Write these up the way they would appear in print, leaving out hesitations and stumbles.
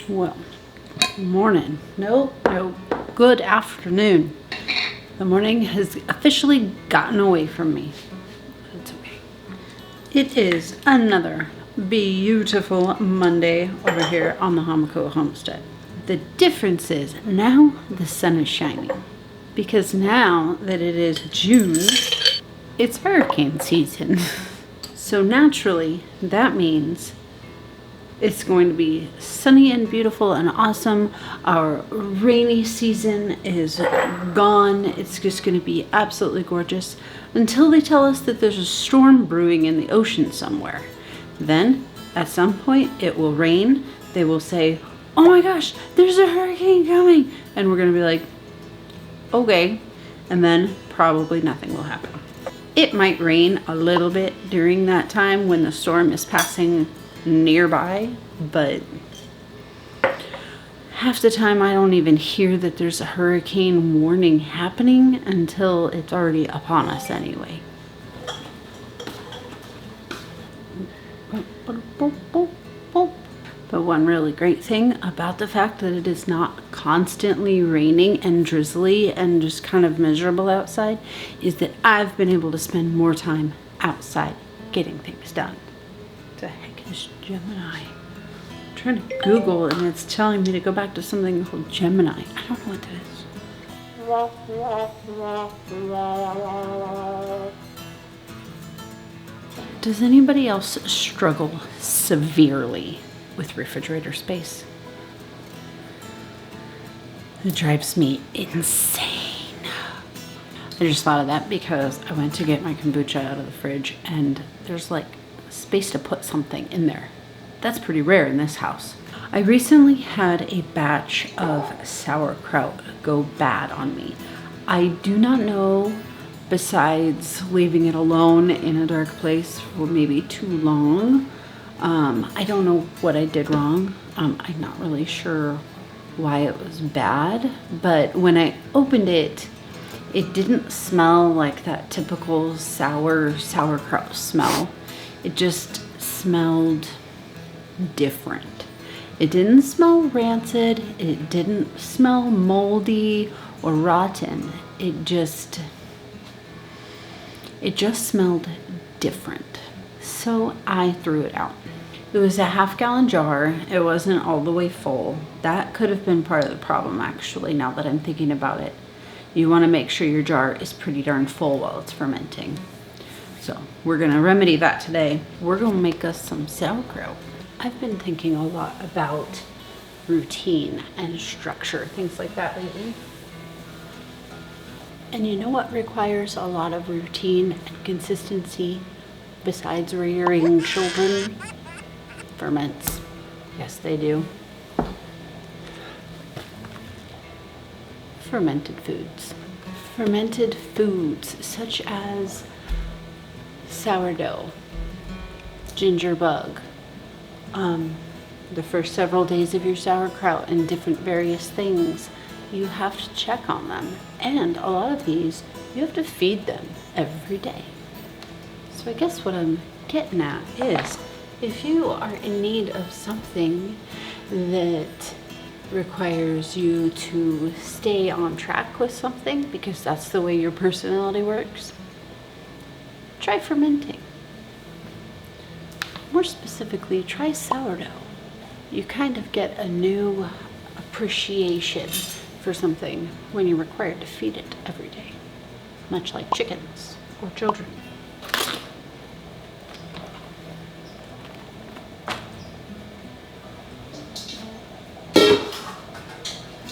Well, morning. Nope. Good afternoon. The morning has officially gotten away from me. It's okay. It is another beautiful Monday over here on the Hamakua Homestead. The difference is now the sun is shining. Because now that it is June, it's hurricane season. So naturally, that means it's going to be sunny and beautiful and awesome. Our rainy season is gone. It's just going to be absolutely gorgeous until they tell us that there's a storm brewing in the ocean somewhere. Then, at some point, it will rain. They will say, oh my gosh, there's a hurricane coming. And we're going to be like, okay. And then probably nothing will happen. It might rain a little bit during that time when the storm is passing nearby, but half the time I don't even hear that there's a hurricane warning happening until it's already upon us anyway. But one really great thing about the fact that it is not constantly raining and drizzly and just kind of miserable outside is that I've been able to spend more time outside getting things done. What the heck is Gemini? I'm trying to Google and it's telling me to go back to something called Gemini. I don't know what that is. Does anybody else struggle severely with refrigerator space? It drives me insane. I just thought of that because I went to get my kombucha out of the fridge and there's like space to put something in there. That's pretty rare in this house. I recently had a batch of sauerkraut go bad on me. I do not know, besides leaving it alone in a dark place for maybe too long, I don't know what I did wrong. I'm not really sure why it was bad, but when I opened it, it didn't smell like that typical sauerkraut smell. It just smelled different. It didn't smell rancid. It didn't smell moldy or rotten. It just smelled different. So I threw it out. It was a half-gallon jar. It wasn't all the way full. That could have been part of the problem, actually, now that I'm thinking about it. You want to make sure your jar is pretty darn full while it's fermenting. So we're going to remedy that today. We're going to make us some sauerkraut. I've been thinking a lot about routine and structure, things like that lately. And you know what requires a lot of routine and consistency besides rearing children? Ferments. Yes, they do. Fermented foods. Fermented foods such as sourdough, ginger bug, the first several days of your sauerkraut and different various things. You have to check on them. And a lot of these, you have to feed them every day. So I guess what I'm getting at is, if you are in need of something that requires you to stay on track with something, because that's the way your personality works, try fermenting. More specifically, try sourdough. You kind of get a new appreciation for something when you're required to feed it every day, much like chickens or children.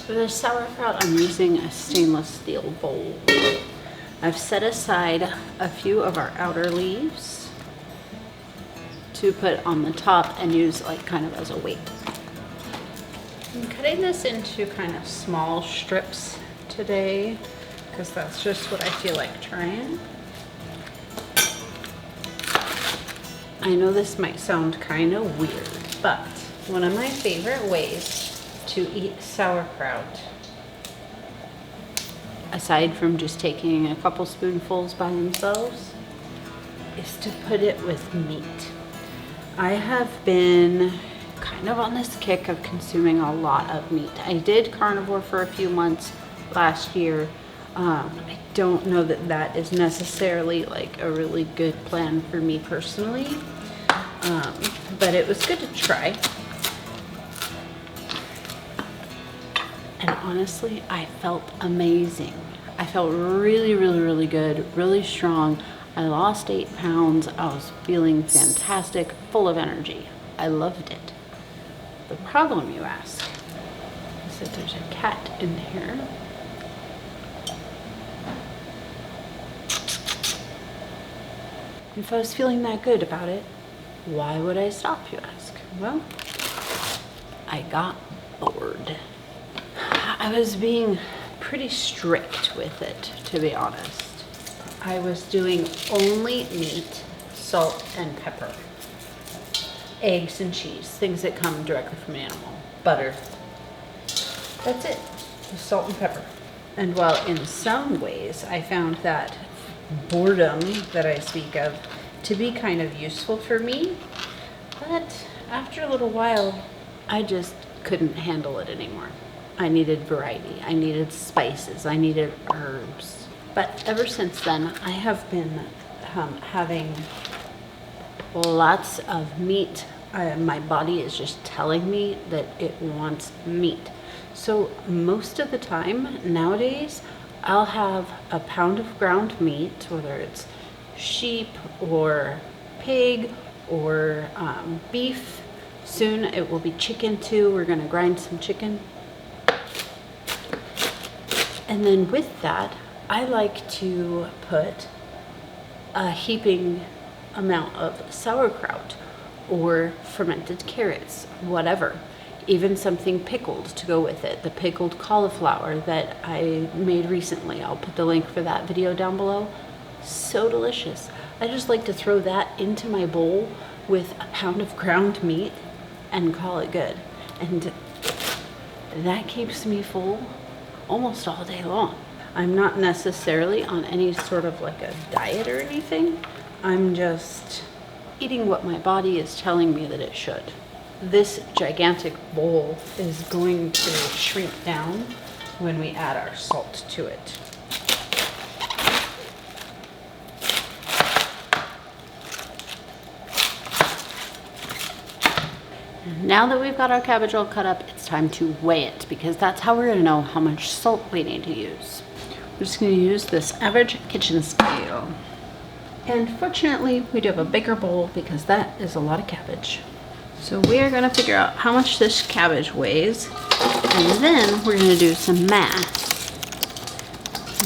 For the sauerkraut, I'm using a stainless steel bowl. I've set aside a few of our outer leaves to put on the top and use like kind of as a weight. I'm cutting this into kind of small strips today because that's just what I feel like trying. I know this might sound kind of weird, but one of my favorite ways to eat sauerkraut, aside from just taking a couple spoonfuls by themselves, is to put it with meat. I have been kind of on this kick of consuming a lot of meat. I did carnivore for a few months last year. I don't know that that is necessarily like a really good plan for me personally, but it was good to try. And honestly, I felt amazing. I felt really, really, really good, really strong. I lost 8 pounds. I was feeling fantastic, full of energy. I loved it. The problem, you ask, is that there's a cat in here. If I was feeling that good about it, why would I stop, you ask? Well, I got bored. I was being pretty strict with it, to be honest. I was doing only meat, salt, and pepper. Eggs and cheese, things that come directly from an animal. Butter. That's it. Just salt and pepper. And while in some ways I found that boredom that I speak of to be kind of useful for me, but after a little while, I just couldn't handle it anymore. I needed variety. I needed spices. I needed herbs. But ever since then, I have been having lots of meat. My body is just telling me that it wants meat. So most of the time nowadays, I'll have a pound of ground meat, whether it's sheep or pig or beef. Soon it will be chicken too. We're gonna grind some chicken. And then with that, I like to put a heaping amount of sauerkraut or fermented carrots, whatever. Even something pickled to go with it. The pickled cauliflower that I made recently. I'll put the link for that video down below. So delicious. I just like to throw that into my bowl with a pound of ground meat and call it good. And that keeps me full almost all day long. I'm not necessarily on any sort of like a diet or anything. I'm just eating what my body is telling me that it should. This gigantic bowl is going to shrink down when we add our salt to it. Now that we've got our cabbage all cut up, it's time to weigh it, because that's how we're going to know how much salt we need to use. We're just going to use this average kitchen scale. And fortunately, we do have a bigger bowl because that is a lot of cabbage. So we are going to figure out how much this cabbage weighs, and then we're going to do some math.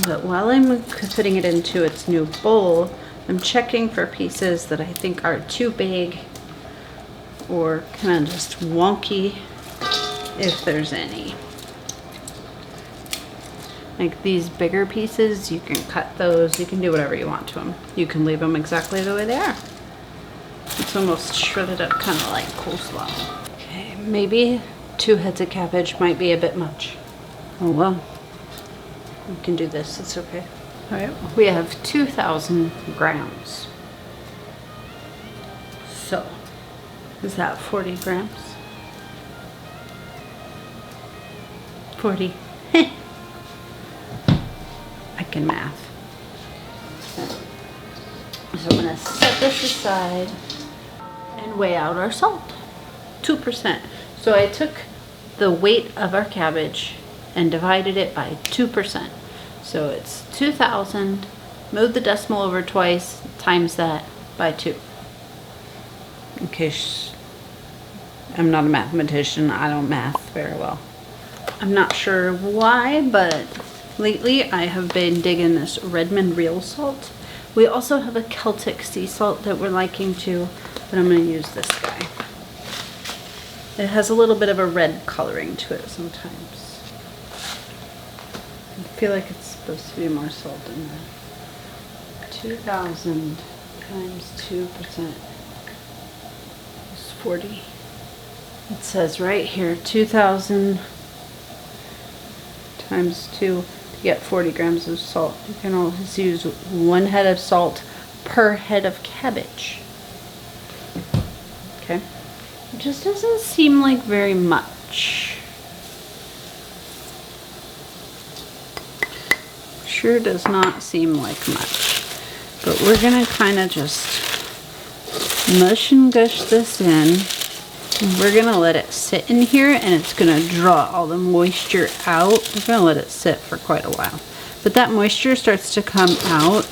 But while I'm putting it into its new bowl, I'm checking for pieces that I think are too big or kind of just wonky, if there's any. Like these bigger pieces, you can cut those, you can do whatever you want to them. You can leave them exactly the way they are. It's almost shredded up, kind of like coleslaw. Okay, maybe 2 heads of cabbage might be a bit much. Oh well, we can do this, it's okay. All right, we have 2,000 grams. So, is that 40 grams? 40. I can math. So I'm gonna set this aside and weigh out our salt. 2%. So I took the weight of our cabbage and divided it by 2%. So it's 2,000, move the decimal over twice, times that by 2. In case I'm not a mathematician, I don't math very well. I'm not sure why, but lately I have been digging this Redmond real salt. We also have a Celtic sea salt that we're liking too, but I'm going to use this guy. It has a little bit of a red coloring to it sometimes. I feel like it's supposed to be more salt in that. 2,000 times 2% is 40. It says right here, 2,000 times 2 to get 40 grams of salt. You can always use 1 head of salt per head of cabbage. Okay, just doesn't seem like very much. Sure does not seem like much. But we're gonna kind of just mush and gush this in. And we're gonna let it sit in here, and it's gonna draw all the moisture out. We're gonna let it sit for quite a while. But that moisture starts to come out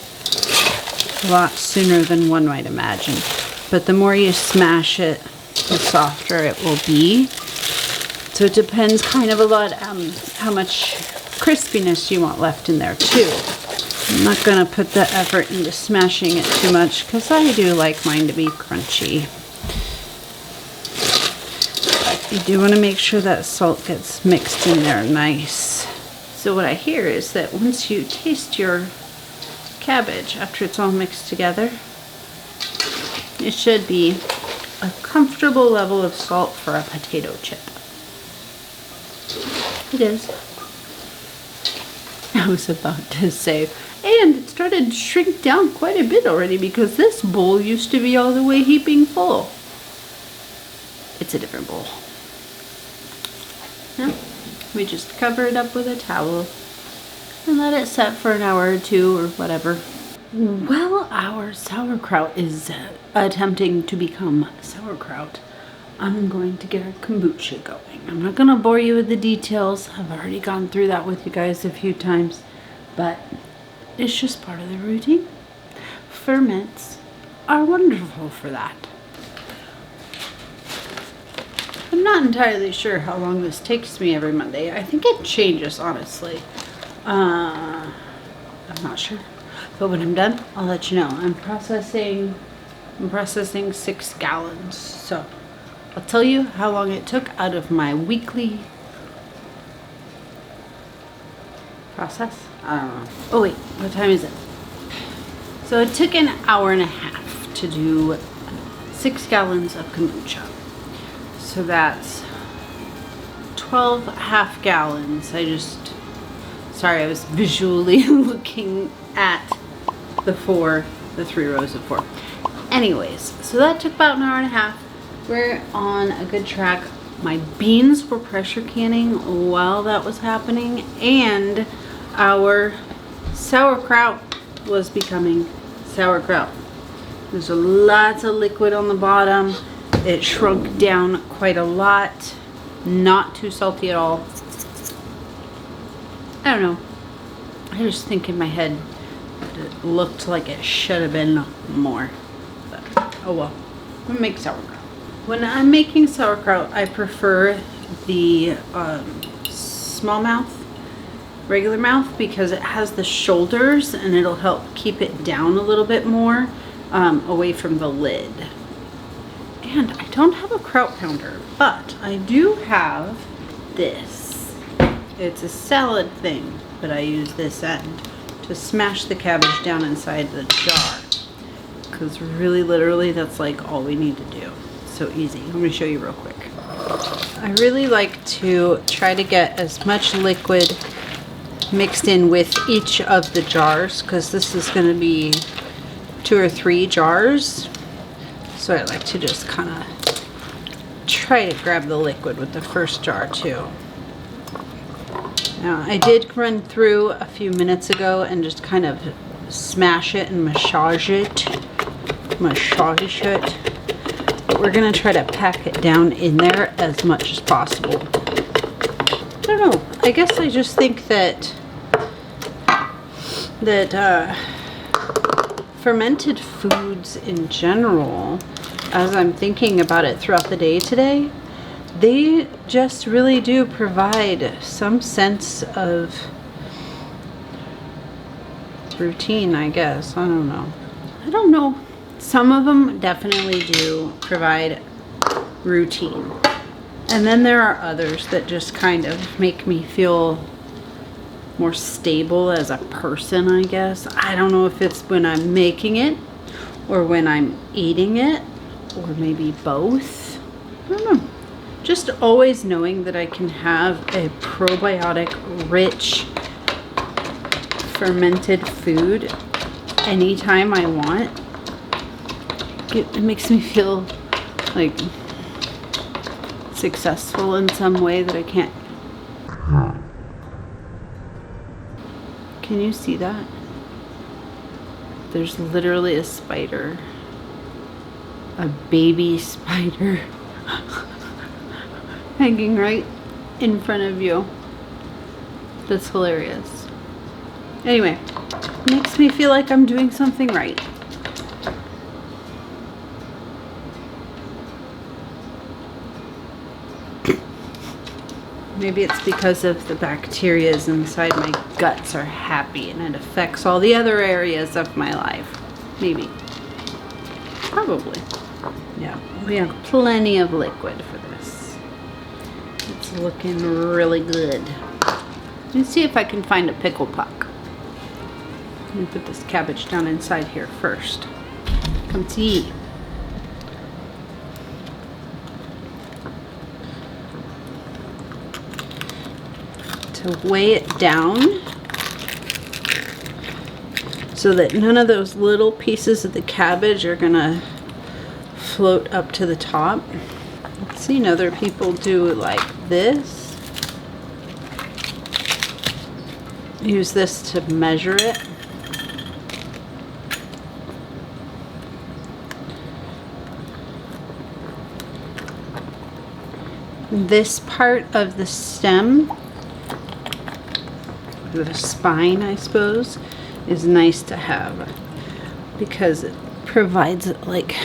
a lot sooner than one might imagine. But the more you smash it, the softer it will be. So it depends kind of a lot how much crispiness you want left in there too. I'm not gonna put the effort into smashing it too much because I do like mine to be crunchy. But you do want to make sure that salt gets mixed in there nice. So what I hear is that once you taste your cabbage after it's all mixed together, it should be a comfortable level of salt for a potato chip. It is. I was about to say, and it started to shrink down quite a bit already because this bowl used to be all the way heaping full. It's a different bowl. Yeah. We just cover it up with a towel and let it set for an hour or two or whatever. While our sauerkraut is attempting to become sauerkraut, I'm going to get our kombucha going. I'm not going to bore you with the details. I've already gone through that with you guys a few times, but it's just part of the routine. Ferments are wonderful for that. I'm not entirely sure how long this takes me every Monday. I think it changes, honestly. I'm not sure. But when I'm done, I'll let you know. I'm processing 6 gallons. So I'll tell you how long it took out of my weekly process. I don't know. Oh wait, what time is it? So it took an hour and a half to do 6 gallons of kombucha. So that's 12 half gallons. Sorry, I was visually looking at the 3 rows of 4. Anyways, so that took about an hour and a half. We're on a good track. My beans were pressure canning while that was happening, and our sauerkraut was becoming sauerkraut. There's lots of liquid on the bottom. It shrunk down quite a lot. Not too salty at all. I don't know. I just think in my head that it looked like it should have been more. But, oh well. I'm gonna make sauerkraut. When I'm making sauerkraut, I prefer the small mouth, regular mouth, because it has the shoulders and it'll help keep it down a little bit more away from the lid. And I don't have a kraut pounder, but I do have this. It's a salad thing, but I use this end to smash the cabbage down inside the jar. Because really, literally, that's like all we need to do. So easy. Let me show you real quick. I really like to try to get as much liquid mixed in with each of the jars, because this is going to be 2 or 3 jars. So I like to just kind of try to grab the liquid with the first jar too. Now I did run through a few minutes ago and just kind of smash it and massage it. But we're going to try to pack it down in there as much as possible. I don't know. I guess I just think that fermented foods in general, as I'm thinking about it throughout the day today, they just really do provide some sense of routine, I guess. I don't know. Some of them definitely do provide routine. And then there are others that just kind of make me feel more stable as a person, I guess. I don't know if it's when I'm making it or when I'm eating it, or maybe both. I don't know. Just always knowing that I can have a probiotic rich fermented food anytime I want. It makes me feel like successful in some way that I can't. Can you see that? There's literally a spider. A baby spider hanging right in front of you. That's hilarious. Anyway, makes me feel like I'm doing something right. Maybe it's because of the bacteria inside my guts are happy and it affects all the other areas of my life. Maybe. Probably. Yeah, we have plenty of liquid for this. It's looking really good. Let's see if I can find a pickle puck. Let me put this cabbage down inside here first. Come see. To weigh it down so that none of those little pieces of the cabbage are gonna float up to the top. I've seen other people do it like this. Use this to measure it. This part of the stem, the spine, I suppose, is nice to have because it provides, like,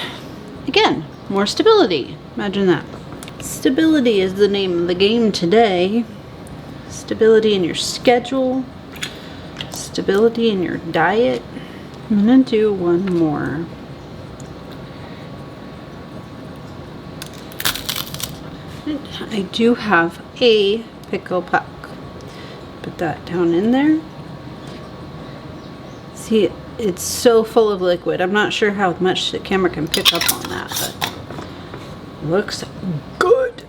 again, more stability. Imagine that. Stability is the name of the game today. Stability in your schedule, stability in your diet. I'm gonna do one more. I do have a pickle puck. Put that down in there. See, it's so full of liquid. I'm not sure how much the camera can pick up on that, but looks good.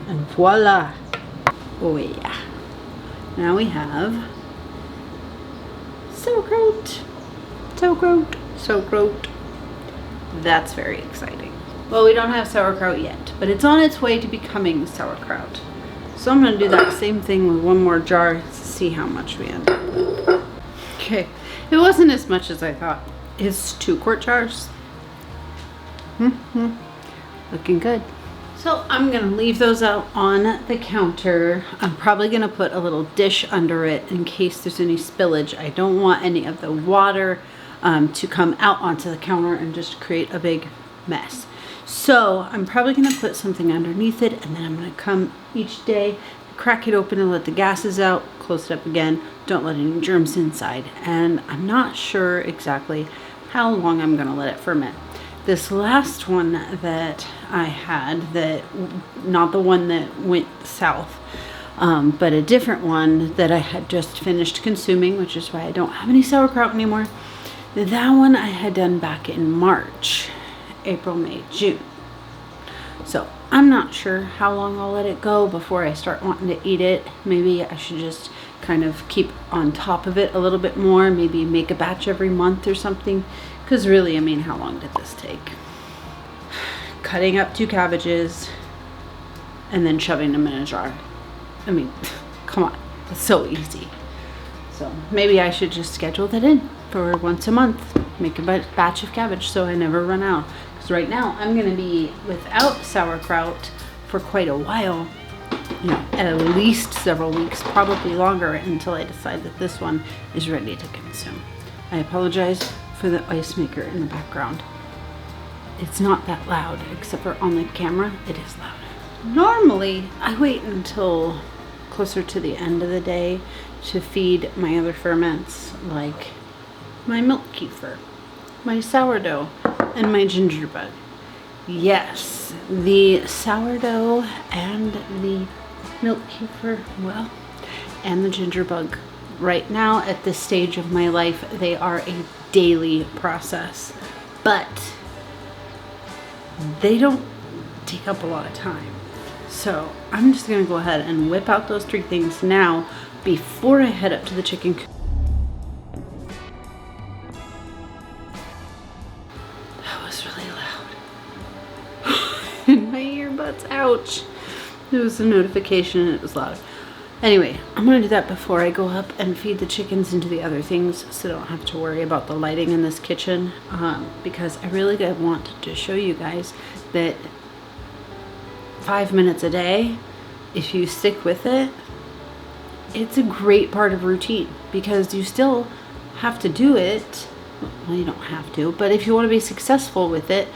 And voila. Oh yeah. Now we have sauerkraut. Sauerkraut. Sauerkraut. That's very exciting. Well, we don't have sauerkraut yet, but it's on its way to becoming sauerkraut. So I'm going to do that same thing with one more jar to see how much we end up with. Okay, it wasn't as much as I thought. It's 2-quart jars. Looking good. So I'm going to leave those out on the counter. I'm probably going to put a little dish under it in case there's any spillage. I don't want any of the water to come out onto the counter and just create a big mess. So I'm probably going to put something underneath it, and then I'm going to come each day, crack it open and let the gases out, close it up again, don't let any germs inside. And I'm not sure exactly how long I'm going to let it ferment. This last one that I had, that not the one that went south, but a different one that I had just finished consuming, which is why I don't have any sauerkraut anymore. That one I had done back in March. April, May, June. So I'm not sure how long I'll let it go before I start wanting to eat it. Maybe I should just kind of keep on top of it a little bit more, maybe make a batch every month or something, because really, I mean, how long did this take? Cutting up 2 cabbages and then shoving them in a jar. I mean, come on, it's so easy. So maybe I should just schedule that in for once a month, make a batch of cabbage so I never run out. Right now I'm going to be without sauerkraut for quite a while, you know, at least several weeks, probably longer, until I decide that this one is ready to consume. I apologize for the ice maker in the background. It's not that loud, except for on the camera it is loud. Normally I wait until closer to the end of the day to feed my other ferments, like my milk kefir, my sourdough, and my gingerbread. Yes, the sourdough and the milk kefir, well, and the gingerbread. Right now, at this stage of my life, they are a daily process, but they don't take up a lot of time. So I'm just gonna go ahead and whip out those 3 things now before I head up to the chicken coop. That was really loud. In my earbuds, ouch. There was a notification and it was loud. Anyway, I'm gonna do that before I go up and feed the chickens into the other things, so I don't have to worry about the lighting in this kitchen, because I really want to show you guys that 5 minutes a day, if you stick with it, it's a great part of routine, because you still have to do it. Well, you don't have to, but if you want to be successful with it,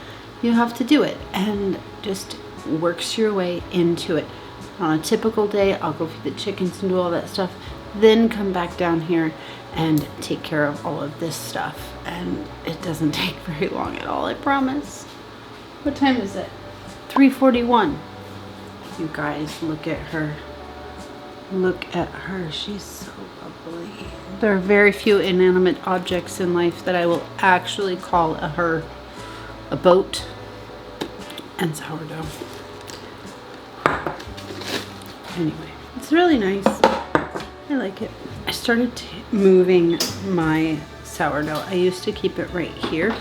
you have to do it, and just works your way into it. On a typical day, I'll go feed the chickens and do all that stuff, then come back down here and take care of all of this stuff. And it doesn't take very long at all, I promise. What time is it? 3:41. You guys, look at her. Look at her. She's so lovely. There are very few inanimate objects in life that I will actually call a her. A boat and sourdough. Anyway, it's really nice. I like it. I started moving my sourdough. I used to keep it right here,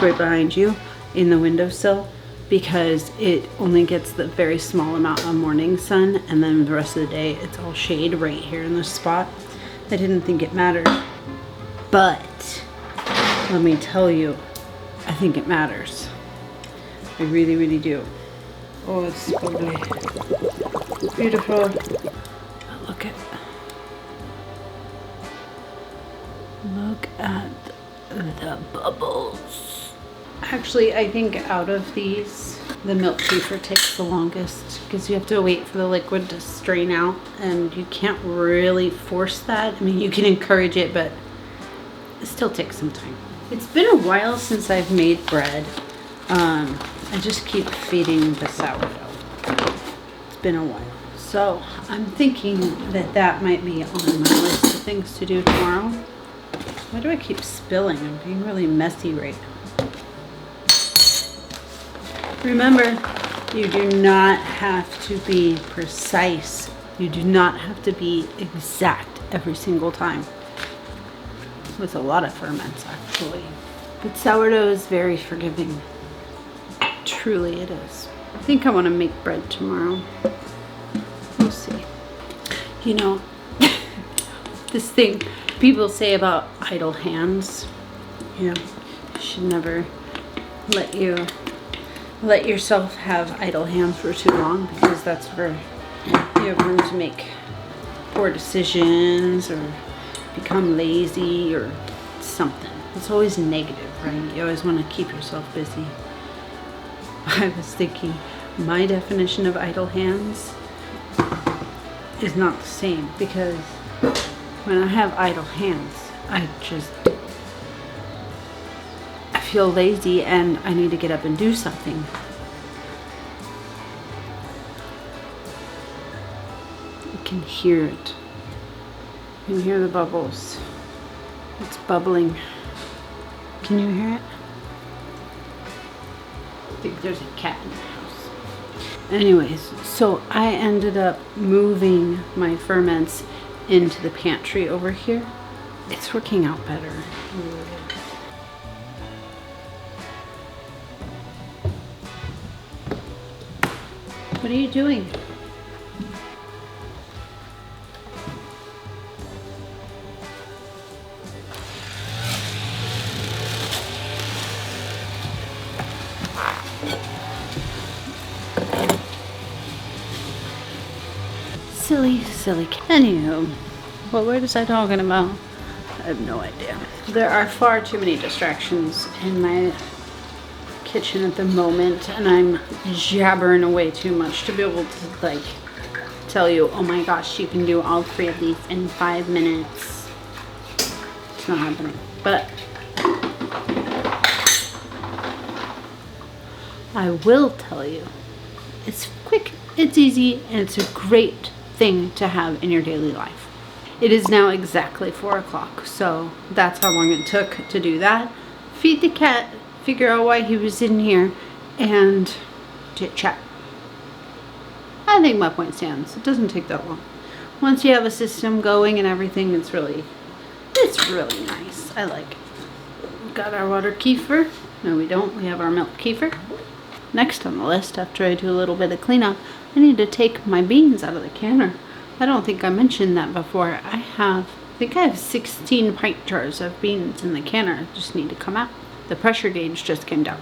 right behind you in the windowsill, because it only gets the very small amount of morning sun, and then the rest of the day it's all shade right here in this spot. I didn't think it mattered, but let me tell you, I think it matters. I really, really do. Oh, it's lovely. Beautiful. Look at the bubbles. Actually, I think out of these, the milk kefir takes the longest, because you have to wait for the liquid to strain out, and you can't really force that. I mean, you can encourage it, but it still takes some time. It's been a while since I've made bread. I just keep feeding the sourdough. It's been a while. So I'm thinking that that might be on my list of things to do tomorrow. Why do I keep spilling? I'm being really messy right now. Remember, you do not have to be precise. You do not have to be exact every single time. With a lot of ferments, actually. But sourdough is very forgiving. Truly it is. I think I want to make bread tomorrow. We'll see. You know, this thing people say about idle hands, you know, you should never let yourself have idle hands for too long, because that's where you have room to make poor decisions or become lazy or something. It's always negative, right? You always want to keep yourself busy. I was thinking my definition of idle hands is not the same, because when I have idle hands, I feel lazy and I need to get up and do something. You can hear it. You can hear the bubbles. It's bubbling. Can you hear it? I think there's a cat in the house. Anyways, so I ended up moving my ferments into the pantry over here. It's working out better. What are you doing? Silly. Anywho, what was I talking about? I have no idea. There are far too many distractions in my kitchen at the moment, and I'm jabbering away too much to be able to like tell you, oh my gosh, you can do all 3 of these in 5 minutes. It's not happening. But I will tell you, it's quick, it's easy, and it's a great thing to have in your daily life. It is now exactly 4 o'clock, so that's how long it took to do that. Feed the cat, figure out why he was in here, and chit chat. I think my point stands. It doesn't take that long. Once you have a system going and everything, it's really nice. I like it. We've got our water kefir. No, we don't. We have our milk kefir. next on the list after I do a little bit of cleanup, I need to take my beans out of the canner. I don't think I mentioned that before. I think I have 16 pint jars of beans in the canner. Just need to come out. The pressure gauge just came down.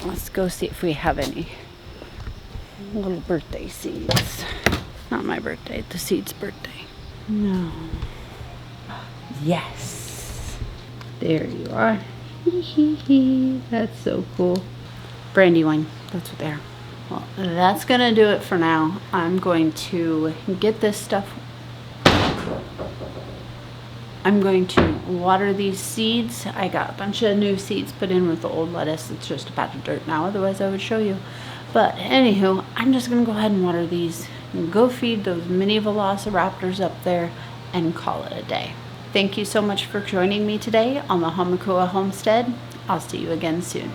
Let's go see if we have any little birthday seeds. Not my birthday, the seed's birthday. No. Yes. There you are. That's so cool. Brandywine, that's what they are. Well, that's gonna do it for now. I'm going to get this stuff. I'm going to water these seeds. I got a bunch of new seeds put in with the old lettuce. It's just a patch of dirt now, otherwise I would show you. But anywho, I'm just gonna go ahead and water these and go feed those mini velociraptors up there and call it a day. Thank you so much for joining me today on the Hamakua Homestead. I'll see you again soon.